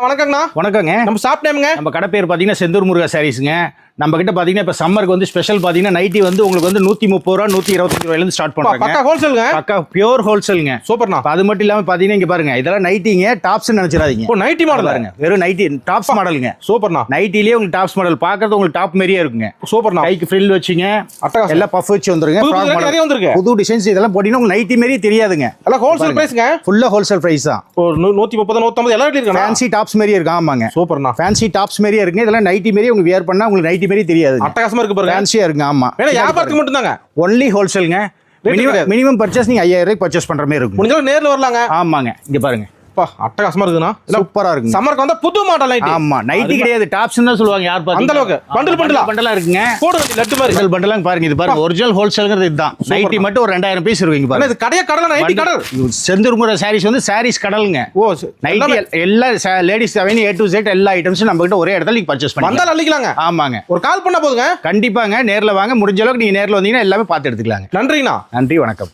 வணக்கங்கண்ணா. வணக்கங்க. நம்ம ஷாப் நேமுங்க? நம்ம கடை பேர் பார்த்தீங்கன்னா செந்தூர் முருகா சாரீஸுங்க. நம்ம கிட்ட பார்த்தீங்கன்னா இப்போ சம்மருக்கு வந்து ஸ்பெஷல் பார்த்தீங்கன்னா நைட்டி வந்து உங்களுக்கு வந்து 130 ரூபா 125 ரூபாயிலேருந்து ஸ்டார்ட் பண்ணுறாங்க. பக்கா ஹோல்சேலுங்க. பக்கா பியூர் ஹோல்சேலுங்க. சூப்பர்ண்ணா. அது மட்டும் இல்லாமல் பார்த்தீங்கன்னா இங்கே பாருங்க, இதெல்லாம் நைட்டிங்க, டாப்ஸ் நினைச்சிடாதீங்க. ஓ, நைட்டி மாடல் பாருங்க, வெறும் நைட்டி டாப்ஸ் மாடலுங்க. சூப்பர்ண்ணா. நைட்டிலேயே உங்களுக்கு டாப்ஸ் மாடல் பார்க்கறது உங்களுக்கு டாப் மாதிரியே இருக்குங்க. சூப்பர்ண்ணா. கைக்கு ஃப்ரில் வச்சுங்க, அட்டகாசம். எல்லாம் பஃப் வச்சு வந்துருங்க. நிறைய வந்திருக்கு. புது டிசைன்ஸ் இதெல்லாம் போட்டீங்கன்னா உங்களுக்கு நைட்டி மாதிரியே தெரியாதுங்க. எல்லாம் ஹோல்சேல் பிரைஸ்ங்க. ஃபுல்லா ஹோல்சேல் பிரைஸ் தான். ஒரு 130 150 எல்லாம் ரேட் இருக்கு. ஃபேன்சி டாப்ஸ் மாதிரியே இருக்கு. ஆமாங்க, சூப்பர்ண்ணா. ஃபேன்சி டாப்ஸ் மாதிரியே இருக்குங்க. இதெல்லாம் நைட்டி மாதிரியே உங்களுக்கு வியர் பண்ணா உங்களுக்கு நைட்டி மாதிரியே தெரியாது. அட்டகாசமா இருக்கு பாருங்க. ஃபேன்சியா இருக்குங்க. ஆமா, ஏன்னா வியாபாரத்துக்கு மட்டும் தாங்க. ஒன்லி ஹோல்சேலுங்க. மினிமம் பர்ச்சேஸ் நீங்க 5000 ரூபாய்க்கு பர்ச்சேஸ் பண்ற மாதிரி இருக்கும். முடிஞ்சா நேர்ல வரலாங்க. ஆமாங்க, இங்க பாருங்க, அட்டகாசமா இருக்குண்ணா. சூப்பரா இருக்கு. சம்மருக்கு வந்தா புது மாடல் நைட்டி. ஆமா, நைட்டி கிடையாது, டாப்ஸ் தான் சொல்லுவாங்க. யார் பாத்தீங்க அந்த அளவுக்கு பண்டலா இருக்குங்க. போடு லட்டு மாதிரி பண்டல் பண்டலாம் பாருங்க. இது பாருங்க, ஒரிஜினல் ஹோல்சேல்ங்கிறது இதுதான். நைட்டி மட்டும் ஒரு 2000 பீஸ் இருக்கு. இங்க பாருங்க, இது கடைய கடல நைட்டி கடல். செந்தூர் முருகா சாரீஸ் வந்து சாரீஸ் கடலுங்க. ஓ, நைட்டி எல்லா ladies Avani A to Z எல்லா ஐட்டம்ஸும் நம்ம கிட்ட ஒரே இடத்துல நீங்க பர்ச்சேஸ் பண்ணலாம். வந்தால அள்ளிக்கலாங்க. ஆமாங்க, ஒரு கால் பண்ணா போதுங்க. கண்டிப்பாங்க. நேர்ல வாங்க, முடிஞ்ச அளவுக்கு நீங்க நேர்ல வந்தீங்கன்னா எல்லாமே பார்த்து எடுத்துக்கலாங்க. நன்றிண்ணா. நன்றி, வணக்கம்.